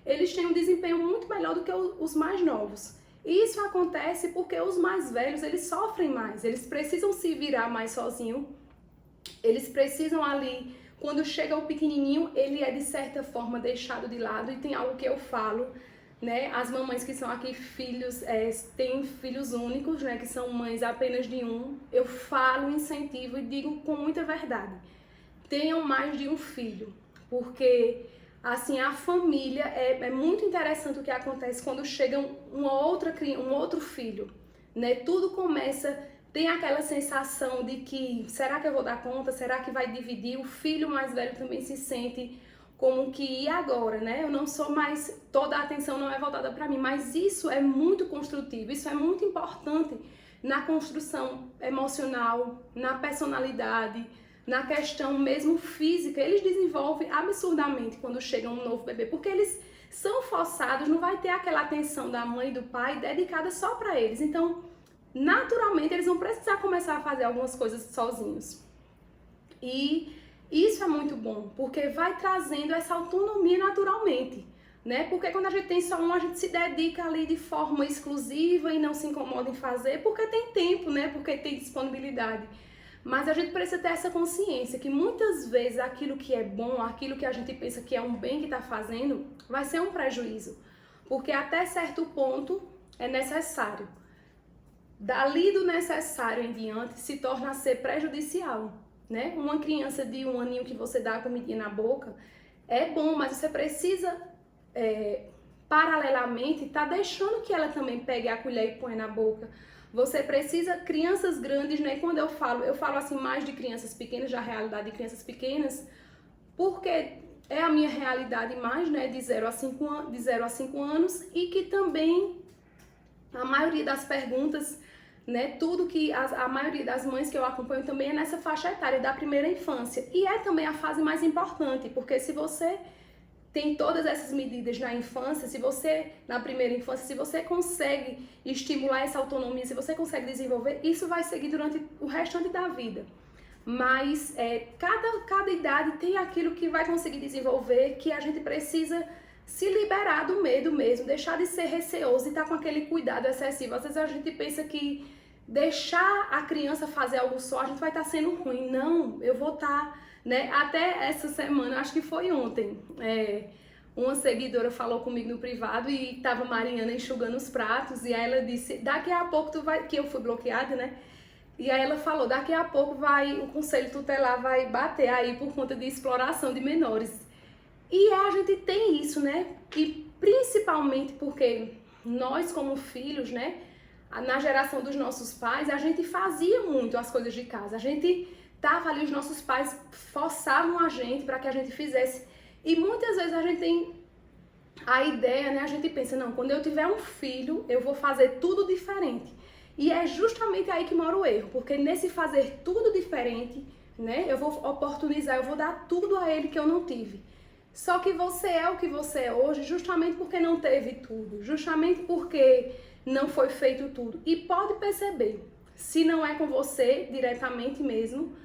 Speaker 1: eles têm um desempenho muito melhor do que os mais novos. E isso acontece porque os mais velhos, eles sofrem mais, eles precisam se virar mais sozinhos, eles precisam ali, quando chega o pequenininho, ele é de certa forma deixado de lado. E tem algo que eu falo, né, as mamães que são aqui têm filhos únicos, né, que são mães apenas de um, eu falo, incentivo e digo com muita verdade, tenham mais de um filho, porque assim, a família é muito interessante o que acontece quando chega um outro filho, né? Tudo começa, tem aquela sensação de que, será que eu vou dar conta? Será que vai dividir? O filho mais velho também se sente como que, e agora, né? Eu não sou mais, toda a atenção não é voltada para mim, mas isso é muito construtivo, isso é muito importante na construção emocional, na personalidade, na questão mesmo física. Eles desenvolvem absurdamente quando chega um novo bebê, porque eles são forçados, não vai ter aquela atenção da mãe e do pai dedicada só para eles. Então, naturalmente, eles vão precisar começar a fazer algumas coisas sozinhos. E isso é muito bom, porque vai trazendo essa autonomia naturalmente, né? Porque quando a gente tem só um, a gente se dedica ali de forma exclusiva e não se incomoda em fazer, porque tem tempo, né? Porque tem disponibilidade. Mas a gente precisa ter essa consciência que muitas vezes aquilo que é bom, aquilo que a gente pensa que é um bem que está fazendo, vai ser um prejuízo. Porque até certo ponto é necessário. Dali do necessário em diante se torna a ser prejudicial, né? Uma criança de 1 aninho que você dá a comidinha na boca é bom, mas você precisa, paralelamente, tá deixando que ela também pegue a colher e põe na boca. Você precisa, crianças grandes, né? Quando eu falo assim mais de crianças pequenas, da realidade de crianças pequenas, porque é a minha realidade mais, né? De 0 a 5 anos, e que também a maioria das perguntas, né? Tudo que a maioria das mães que eu acompanho também é nessa faixa etária da primeira infância. E é também a fase mais importante, porque se você tem todas essas medidas na infância, se você, na primeira infância, se você consegue estimular essa autonomia, se você consegue desenvolver, isso vai seguir durante o restante da vida. Mas cada idade tem aquilo que vai conseguir desenvolver, que a gente precisa se liberar do medo mesmo, deixar de ser receoso e estar com aquele cuidado excessivo. Às vezes a gente pensa que deixar a criança fazer algo só, a gente vai estar sendo ruim. Não, eu vou estar... Né? Até essa semana, acho que foi ontem, uma seguidora falou comigo no privado e estava Mariana enxugando os pratos, e aí ela disse, daqui a pouco tu vai, que eu fui bloqueada, né? E aí ela falou, daqui a pouco o conselho tutelar vai bater aí por conta de exploração de menores. E a gente tem isso, né? E principalmente porque nós como filhos, né? Na geração dos nossos pais, a gente fazia muito as coisas de casa, a gente... Tava ali, os nossos pais forçavam a gente para que a gente fizesse. E muitas vezes a gente tem a ideia, né? A gente pensa, não, quando eu tiver um filho, eu vou fazer tudo diferente. E é justamente aí que mora o erro, porque nesse fazer tudo diferente, né? Eu vou oportunizar, eu vou dar tudo a ele que eu não tive. Só que você é o que você é hoje justamente porque não teve tudo, justamente porque não foi feito tudo. E pode perceber, se não é com você diretamente mesmo,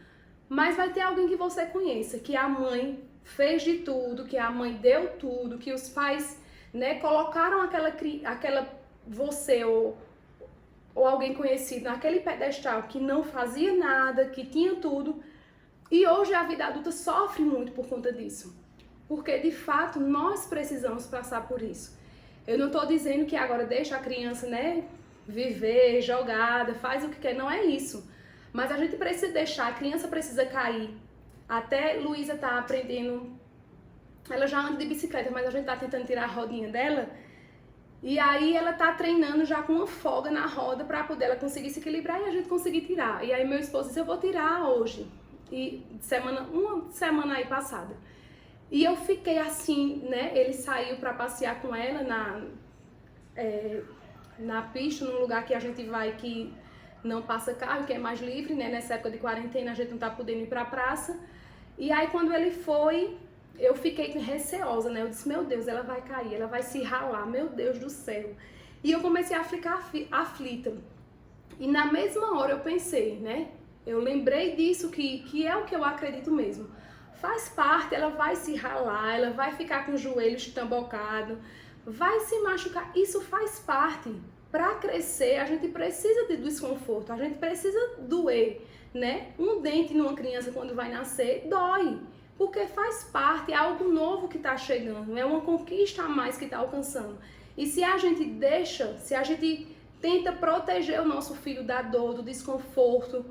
Speaker 1: mas vai ter alguém que você conheça, que a mãe fez de tudo, que a mãe deu tudo, que os pais, né, colocaram aquela você ou alguém conhecido naquele pedestal que não fazia nada, que tinha tudo. E hoje a vida adulta sofre muito por conta disso. Porque, de fato, nós precisamos passar por isso. Eu não estou dizendo que agora deixa a criança, né, viver, jogada, faz o que quer, não é isso. Mas a gente precisa deixar, a criança precisa cair. Até Luísa tá aprendendo, ela já anda de bicicleta, mas a gente tá tentando tirar a rodinha dela. E aí ela tá treinando já com uma folga na roda para poder ela conseguir se equilibrar e a gente conseguir tirar. E aí meu esposo disse, eu vou tirar hoje. E uma semana aí passada. E eu fiquei assim, né? Ele saiu para passear com ela na pista, num lugar que a gente vai que não passa carro, que é mais livre, né? Nessa época de quarentena a gente não tá podendo ir pra praça. E aí quando ele foi, eu fiquei receosa, né? Eu disse, meu Deus, ela vai cair, ela vai se ralar, meu Deus do céu. E eu comecei a ficar aflita. E na mesma hora eu pensei, né? Eu lembrei disso, que é o que eu acredito mesmo. Faz parte, ela vai se ralar, ela vai ficar com os joelhos tambocados, vai se machucar, isso faz parte. Para crescer, a gente precisa de desconforto, a gente precisa doer, né? Um dente numa criança quando vai nascer dói, porque faz parte, é algo novo que está chegando, é uma conquista a mais que está alcançando. E se a gente deixa, se a gente tenta proteger o nosso filho da dor, do desconforto,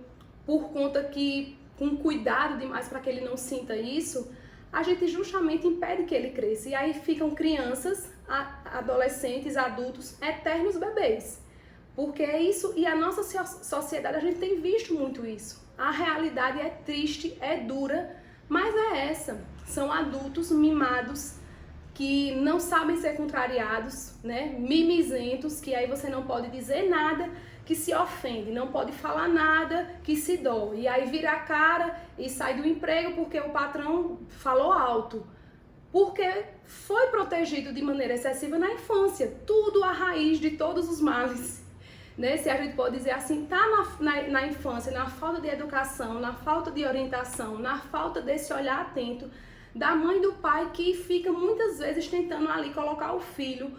Speaker 1: por conta que, com cuidado demais para que ele não sinta isso, a gente justamente impede que ele cresça. E aí ficam crianças, adolescentes, adultos, eternos bebês. Porque é isso, e a nossa sociedade, a gente tem visto muito isso. A realidade é triste, é dura, mas é essa. São adultos mimados, que não sabem ser contrariados, né? Mimizentos, que aí você não pode dizer nada, que se ofende, não pode falar nada, que se dói. E aí vira a cara e sai do emprego porque o patrão falou alto. Porque foi protegido de maneira excessiva na infância. Tudo a raiz de todos os males. Né? Se a gente pode dizer assim, tá na infância, na falta de educação, na falta de orientação, na falta desse olhar atento da mãe e do pai, que fica muitas vezes tentando ali colocar o filho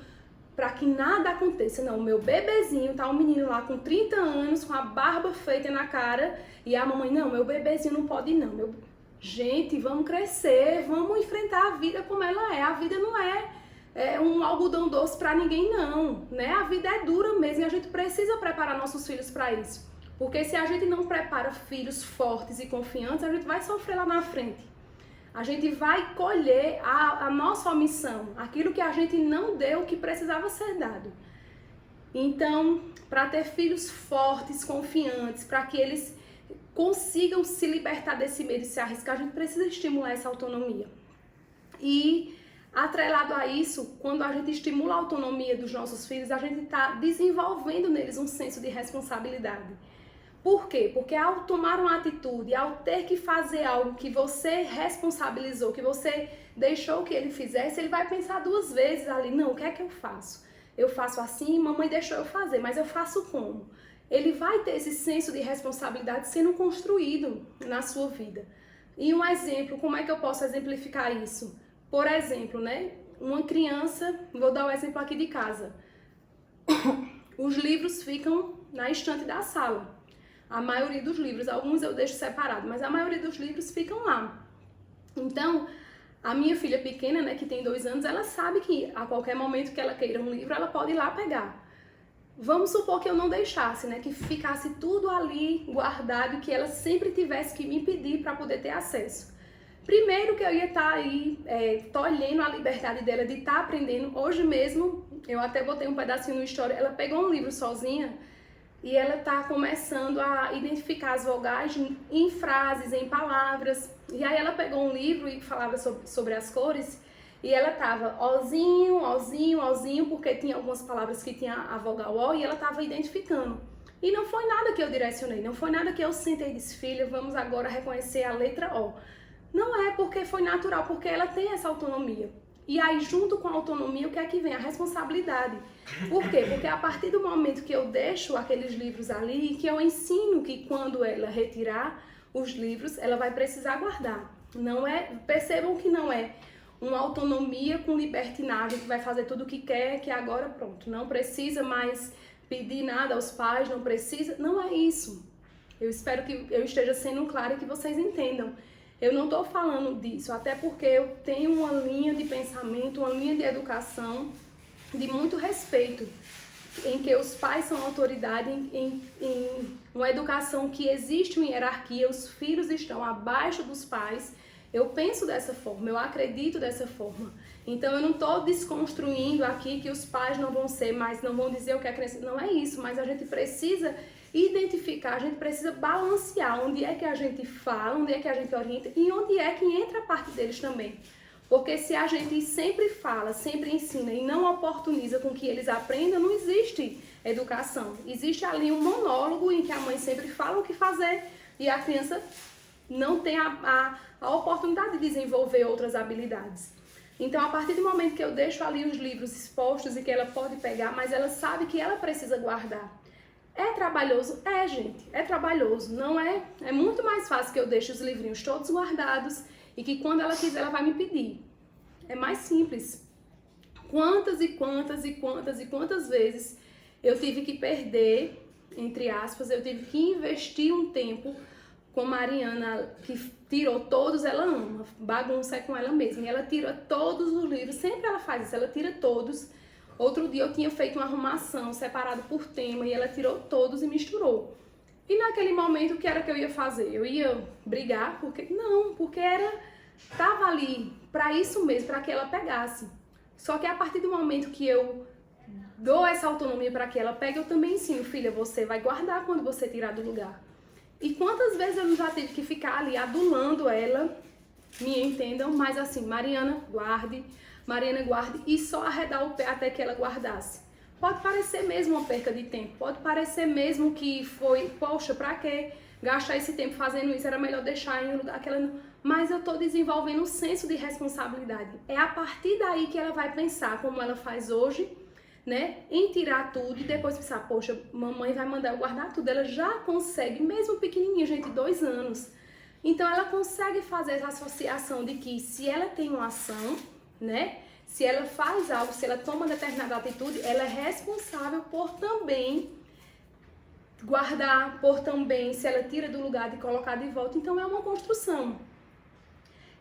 Speaker 1: para que nada aconteça. Não, o meu bebezinho, tá um menino lá com 30 anos, com a barba feita na cara, e a mamãe, não, meu bebezinho não pode ir, não. Gente, vamos crescer, vamos enfrentar a vida como ela é. A vida não é um algodão doce para ninguém, não, né? A vida é dura mesmo e a gente precisa preparar nossos filhos para isso. Porque se a gente não prepara filhos fortes e confiantes, a gente vai sofrer lá na frente. A gente vai colher a nossa omissão, aquilo que a gente não deu, que precisava ser dado. Então, para ter filhos fortes, confiantes, para que eles consigam se libertar desse medo e se arriscar, a gente precisa estimular essa autonomia. E, atrelado a isso, quando a gente estimula a autonomia dos nossos filhos, a gente está desenvolvendo neles um senso de responsabilidade. Por quê? Porque ao tomar uma atitude, ao ter que fazer algo que você responsabilizou, que você deixou que ele fizesse, ele vai pensar duas vezes ali, não, o que é que eu faço? Eu faço assim, mamãe deixou eu fazer, mas eu faço como? Ele vai ter esse senso de responsabilidade sendo construído na sua vida. E um exemplo, como é que eu posso exemplificar isso? Por exemplo, né, uma criança, vou dar o exemplo aqui de casa. Os livros ficam na estante da sala. A maioria dos livros, alguns eu deixo separado, mas a maioria dos livros ficam lá. Então, a minha filha pequena, né, que tem 2 anos, ela sabe que a qualquer momento que ela queira um livro, ela pode ir lá pegar. Vamos supor que eu não deixasse, né, que ficasse tudo ali guardado e que ela sempre tivesse que me pedir para poder ter acesso. Primeiro que eu ia estar aí tolhendo a liberdade dela de estar aprendendo. Hoje mesmo, eu até botei um pedacinho no story, ela pegou um livro sozinha, e ela está começando a identificar as vogais em frases, em palavras. E aí ela pegou um livro e falava sobre as cores, e ela estava ozinho, ozinho, ozinho, porque tinha algumas palavras que tinha a vogal O, e ela estava identificando. E não foi nada que eu direcionei, não foi nada que eu sentei e disse, filha, vamos agora reconhecer a letra O. Não é porque foi natural, porque ela tem essa autonomia. E aí, junto com a autonomia, o que é que vem? A responsabilidade. Por quê? Porque a partir do momento que eu deixo aqueles livros ali, que eu ensino que quando ela retirar os livros, ela vai precisar guardar. Não é, percebam que não é uma autonomia com libertinagem, que vai fazer tudo o que quer, que agora pronto, não precisa mais pedir nada aos pais, não precisa. Não é isso. Eu espero que eu esteja sendo clara e que vocês entendam. Eu não estou falando disso, até porque eu tenho uma linha de pensamento, uma linha de educação de muito respeito, em que os pais são autoridade, em uma educação que existe uma hierarquia, os filhos estão abaixo dos pais. Eu penso dessa forma, eu acredito dessa forma. Então eu não estou desconstruindo aqui que os pais não vão ser mais, não vão dizer o que a criança... Não é isso, mas a gente precisa identificar, a gente precisa balancear onde é que a gente fala, onde é que a gente orienta e onde é que entra a parte deles também. Porque se a gente sempre fala, sempre ensina e não oportuniza com que eles aprendam, não existe educação. Existe ali um monólogo em que a mãe sempre fala o que fazer e a criança não tem a oportunidade de desenvolver outras habilidades. Então, a partir do momento que eu deixo ali os livros expostos e que ela pode pegar, mas ela sabe que ela precisa guardar. É trabalhoso? É, gente, é trabalhoso, não é? É muito mais fácil que eu deixe os livrinhos todos guardados e que quando ela quiser ela vai me pedir. É mais simples. Quantas e quantas e quantas e quantas vezes eu tive que perder, entre aspas, eu tive que investir um tempo com Mariana, que tirou todos, ela ama, bagunça é com ela mesma, e ela tira todos os livros, sempre ela faz isso, ela tira todos. Outro dia eu tinha feito uma arrumação separada por tema e ela tirou todos e misturou. E naquele momento, o que era que eu ia fazer? Eu ia brigar? Porque tava ali para isso mesmo, para que ela pegasse. Só que a partir do momento que eu dou essa autonomia para que ela pegue, eu também ensino, filha, você vai guardar quando você tirar do lugar. E quantas vezes eu já tive que ficar ali adulando ela, me entendam, mas assim, Mariana, guarde, e só arredar o pé até que ela guardasse. Pode parecer mesmo uma perca de tempo, pode parecer mesmo que foi, poxa, pra que gastar esse tempo fazendo isso, era melhor deixar em um lugar que ela não... Mas eu tô desenvolvendo um senso de responsabilidade. É a partir daí que ela vai pensar, como ela faz hoje, né, em tirar tudo e depois pensar, poxa, mamãe vai mandar eu guardar tudo. Ela já consegue, mesmo pequenininha, gente, 2 anos. Então ela consegue fazer essa associação de que se ela tem uma ação, né, se ela faz algo, se ela toma determinada atitude, ela é responsável por também guardar, por também, se ela tira do lugar, de colocar de volta. Então é uma construção.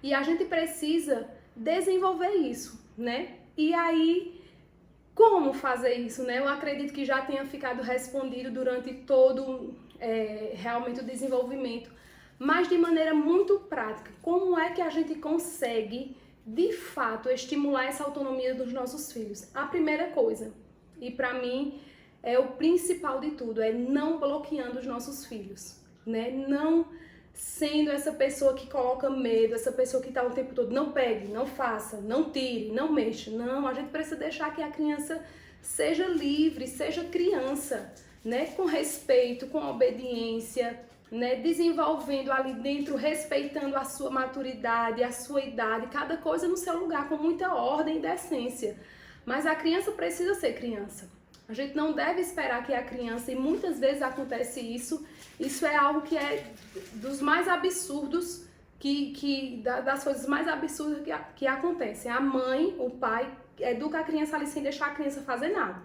Speaker 1: E a gente precisa desenvolver isso, né? E aí, como fazer isso, né? Eu acredito que já tenha ficado respondido durante todo realmente o desenvolvimento, mas de maneira muito prática. Como é que a gente consegue, de fato, estimular essa autonomia dos nossos filhos? A primeira coisa, e para mim é o principal de tudo, é não bloqueando os nossos filhos, né? Não sendo essa pessoa que coloca medo, essa pessoa que está o tempo todo, não pegue, não faça, não tire, não mexa. Não, a gente precisa deixar que a criança seja livre, seja criança, né? Com respeito, com obediência, né? Desenvolvendo ali dentro, respeitando a sua maturidade, a sua idade, cada coisa no seu lugar, com muita ordem e decência. Mas a criança precisa ser criança. A gente não deve esperar que a criança, e muitas vezes acontece isso é algo que é dos mais absurdos, das coisas mais absurdas que acontecem. A mãe, o pai, educa a criança ali sem deixar a criança fazer nada.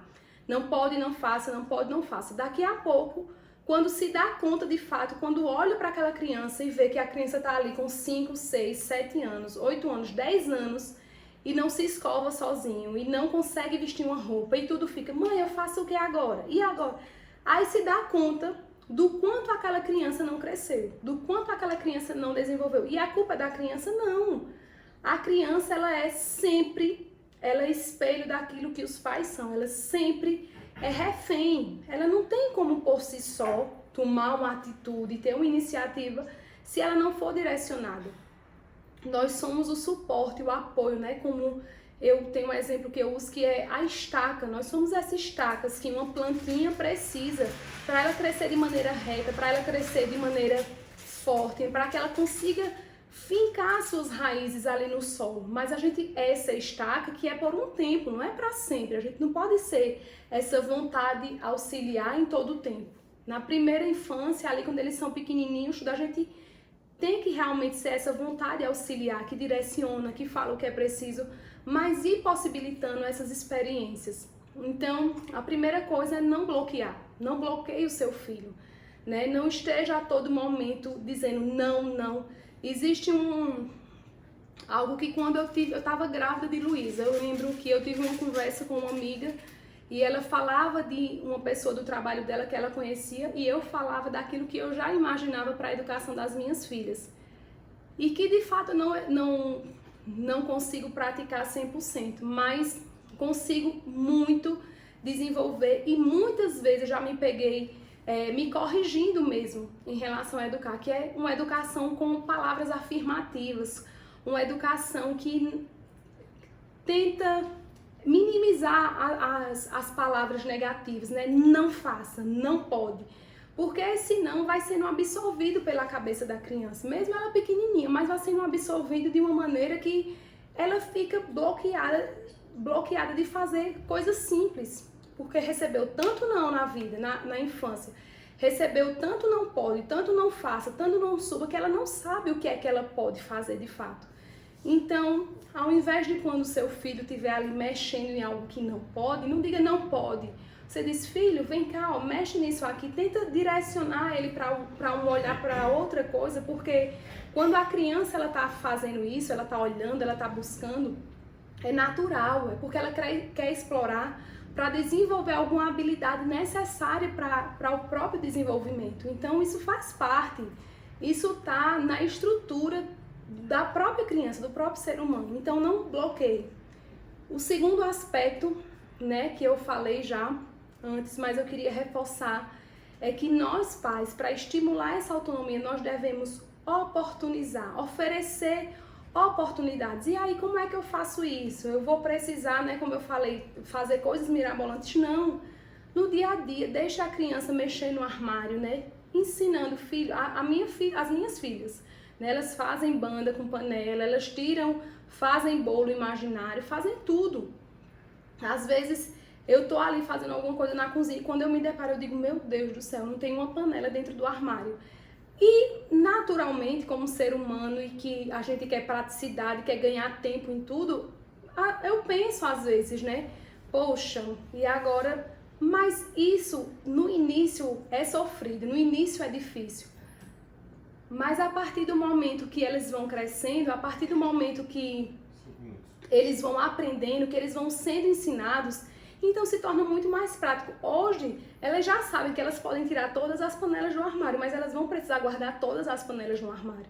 Speaker 1: Não pode, não faça, não pode, não faça. Daqui a pouco, quando se dá conta de fato, quando olha para aquela criança e vê que a criança está ali com 5, 6, 7 anos, 8 anos, 10 anos, e não se escova sozinho, e não consegue vestir uma roupa, e tudo fica, mãe, eu faço o que agora? E agora? Aí se dá conta do quanto aquela criança não cresceu, do quanto aquela criança não desenvolveu. E a culpa é da criança? Não. A criança, ela é espelho daquilo que os pais são, ela sempre é refém. Ela não tem como por si só tomar uma atitude, ter uma iniciativa, se ela não for direcionada. Nós somos o suporte, o apoio, né? Como eu tenho um exemplo que eu uso, que é a estaca. Nós somos essas estacas que uma plantinha precisa para ela crescer de maneira reta, para ela crescer de maneira forte, para que ela consiga fincar suas raízes ali no solo. Mas a gente é essa estaca que é por um tempo, não é para sempre. A gente não pode ser essa vontade auxiliar em todo o tempo. Na primeira infância, ali quando eles são pequenininhos, a gente tem que realmente ser essa vontade auxiliar, que direciona, que fala o que é preciso, mas ir possibilitando essas experiências. Então, a primeira coisa é não bloquear. Não bloqueie o seu filho, né? Não esteja a todo momento dizendo não, não. Existe algo que quando eu estava grávida de Luísa, eu lembro que eu tive uma conversa com uma amiga e ela falava de uma pessoa do trabalho dela que ela conhecia e eu falava daquilo que eu já imaginava para a educação das minhas filhas. E que de fato não consigo praticar 100%, mas consigo muito desenvolver e muitas vezes já me peguei me corrigindo mesmo em relação a educar, que é uma educação com palavras afirmativas, uma educação que tenta minimizar as palavras negativas, né? Não faça, não pode, porque senão vai sendo absorvido pela cabeça da criança, mesmo ela pequenininha, mas vai sendo absorvido de uma maneira que ela fica bloqueada de fazer coisas simples, porque recebeu tanto não na vida, na infância, recebeu tanto não pode, tanto não faça, tanto não suba, que ela não sabe o que é que ela pode fazer de fato. Então, ao invés de quando seu filho estiver ali mexendo em algo que não pode, não diga não pode. Você diz, filho, vem cá, ó, mexe nisso aqui, tenta direcionar ele para um olhar para outra coisa, porque quando a criança ela está fazendo isso, ela está olhando, ela está buscando, é natural, é porque ela quer explorar para desenvolver alguma habilidade necessária para o próprio desenvolvimento. Então, isso faz parte, isso está na estrutura da própria criança, do próprio ser humano. Então, não bloqueie. O segundo aspecto, né, que eu falei já antes, mas eu queria reforçar, é que nós pais, para estimular essa autonomia, nós devemos oportunizar, oferecer oportunidades. E aí, como é que eu faço isso? Eu vou precisar, né, como eu falei, fazer coisas mirabolantes? Não. No dia a dia, deixa a criança mexer no armário, né, ensinando filho, as minhas filhas, né, elas fazem banda com panela, elas fazem bolo imaginário, fazem tudo. Às vezes eu tô ali fazendo alguma coisa na cozinha e quando eu me deparo eu digo, meu Deus do céu, não tem uma panela dentro do armário. E naturalmente, como ser humano e que a gente quer praticidade, quer ganhar tempo em tudo, eu penso às vezes, né? Poxa, e agora? Mas isso no início é sofrido, no início é difícil. Mas a partir do momento que eles vão crescendo, a partir do momento que eles vão aprendendo, que eles vão sendo ensinados, então se torna muito mais prático. Hoje, elas já sabem que elas podem tirar todas as panelas do armário, mas elas vão precisar guardar todas as panelas no armário.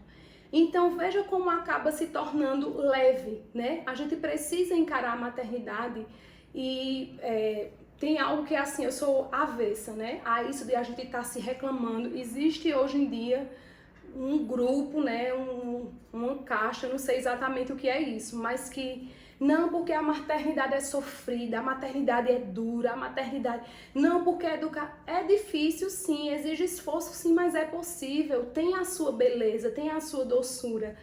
Speaker 1: Então veja como acaba se tornando leve, né? A gente precisa encarar a maternidade e tem algo que é assim, eu sou avessa, né? A isso de a gente estar se reclamando. Existe hoje em dia um grupo, né? Uma caixa, não sei exatamente o que é isso, mas que não porque a maternidade é sofrida, a maternidade é dura, a maternidade... Não porque educar é difícil sim, exige esforço sim, mas é possível, tem a sua beleza, tem a sua doçura,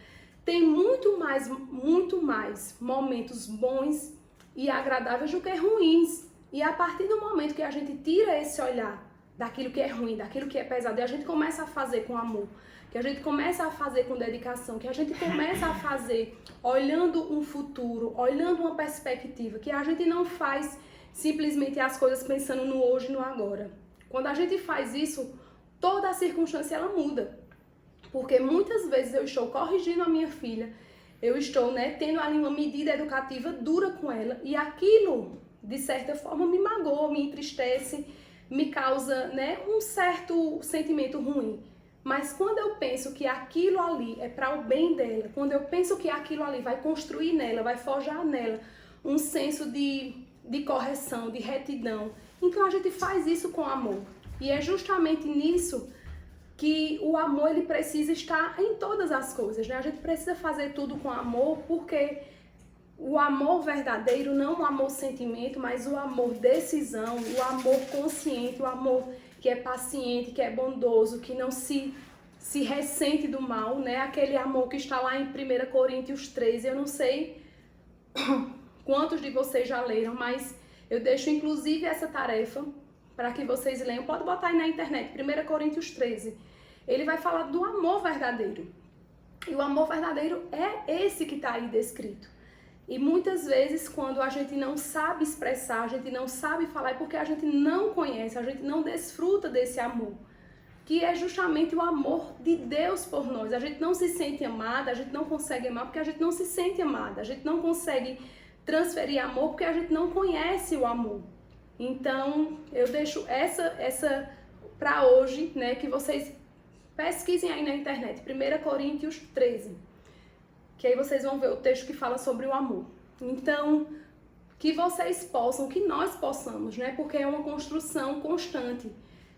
Speaker 1: tem muito mais momentos bons e agradáveis do que ruins. E a partir do momento que a gente tira esse olhar daquilo que é ruim, daquilo que é pesado, e a gente começa a fazer com amor, que a gente começa a fazer com dedicação, que a gente começa a fazer olhando um futuro, olhando uma perspectiva, que a gente não faz simplesmente as coisas pensando no hoje e no agora. Quando a gente faz isso, toda a circunstância ela muda. Porque muitas vezes eu estou corrigindo a minha filha, eu estou, né, tendo ali uma medida educativa dura com ela, e aquilo, de certa forma, me magoa, me entristece, me causa, né, um certo sentimento ruim. Mas quando eu penso que aquilo ali é para o bem dela, quando eu penso que aquilo ali vai construir nela, vai forjar nela um senso de correção, de retidão, então a gente faz isso com amor. E é justamente nisso que o amor ele precisa estar em todas as coisas, né? A gente precisa fazer tudo com amor, porque o amor verdadeiro, não o amor sentimento, mas o amor decisão, o amor consciente, o amor que é paciente, que é bondoso, que não se ressente do mal, né? Aquele amor que está lá em 1 Coríntios 13, eu não sei quantos de vocês já leram, mas eu deixo inclusive essa tarefa para que vocês leiam. Pode botar aí na internet, 1 Coríntios 13. Ele vai falar do amor verdadeiro. E o amor verdadeiro é esse que está aí descrito. E muitas vezes, quando a gente não sabe expressar, a gente não sabe falar, é porque a gente não conhece, a gente não desfruta desse amor, que é justamente o amor de Deus por nós. A gente não se sente amada, a gente não consegue amar porque a gente não se sente amada, a gente não consegue transferir amor porque a gente não conhece o amor. Então, eu deixo essa para hoje, né, que vocês pesquisem aí na internet, 1 Coríntios 13. Que aí vocês vão ver o texto que fala sobre o amor. Então, que vocês possam, que nós possamos, né? Porque é uma construção constante.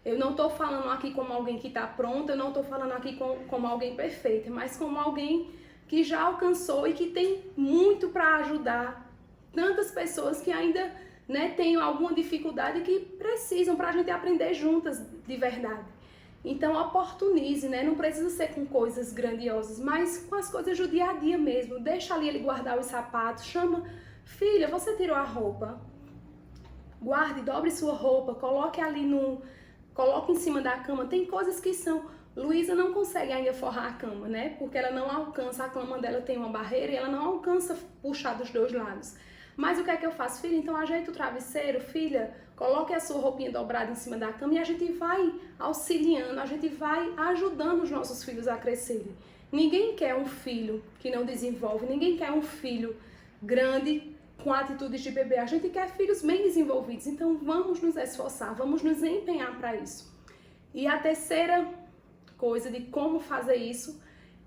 Speaker 1: Eu não estou falando aqui como alguém que está pronto, eu não estou falando aqui como alguém perfeito, mas como alguém que já alcançou e que tem muito para ajudar tantas pessoas que ainda, né, têm alguma dificuldade e que precisam para a gente aprender juntas de verdade. Então oportunize, né? Não precisa ser com coisas grandiosas, mas com as coisas do dia a dia mesmo. Deixa ali ele guardar os sapatos, chama, filha, você tirou a roupa? Guarde, dobre sua roupa, coloque em cima da cama. Tem coisas que são... Luísa não consegue ainda forrar a cama, né? Porque ela não alcança, a cama dela tem uma barreira e ela não alcança puxar dos dois lados. Mas o que é que eu faço? Filha, então ajeita o travesseiro, filha, coloque a sua roupinha dobrada em cima da cama e a gente vai auxiliando, a gente vai ajudando os nossos filhos a crescerem. Ninguém quer um filho que não desenvolve, ninguém quer um filho grande com atitudes de bebê. A gente quer filhos bem desenvolvidos, então vamos nos esforçar, vamos nos empenhar para isso. E a terceira coisa de como fazer isso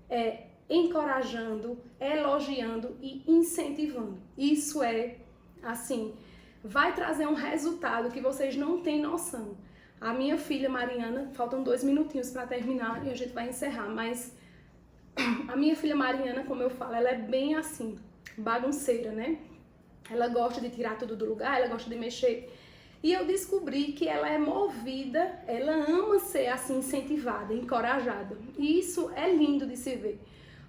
Speaker 1: é encorajando, elogiando e incentivando. Isso é, assim, vai trazer um resultado que vocês não têm noção. A minha filha Mariana, faltam 2 minutinhos para terminar e a gente vai encerrar, mas a minha filha Mariana, como eu falo, ela é bem assim, bagunceira, né? Ela gosta de tirar tudo do lugar, ela gosta de mexer. E eu descobri que ela é movida, ela ama ser assim incentivada, encorajada. E isso é lindo de se ver.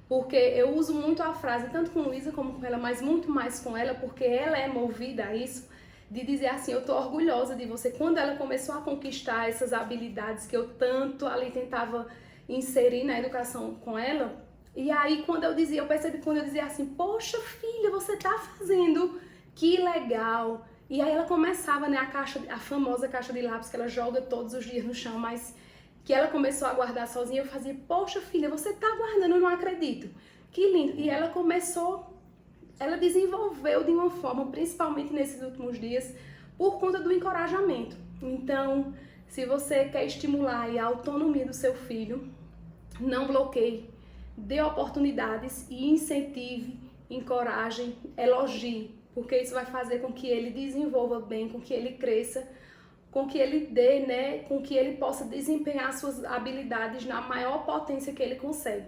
Speaker 1: Porque eu uso muito a frase, tanto com Luísa como com ela, mas muito mais com ela, porque ela é movida a isso, de dizer assim, eu tô orgulhosa de você. Quando ela começou a conquistar essas habilidades que eu tanto ali tentava inserir na educação com ela, E aí eu percebi quando eu dizia assim, poxa filha, você tá fazendo, que legal. E aí ela começava, né, a famosa caixa de lápis que ela joga todos os dias no chão, mas que ela começou a guardar sozinha, eu fazia, poxa filha, você tá guardando, eu não acredito. Que lindo. E ela desenvolveu de uma forma, principalmente nesses últimos dias, por conta do encorajamento. Então, se você quer estimular a autonomia do seu filho, não bloqueie, dê oportunidades e incentive, encoraje, elogie, porque isso vai fazer com que ele desenvolva bem, com que ele cresça, com que ele dê, né, com que ele possa desempenhar suas habilidades na maior potência que ele consegue.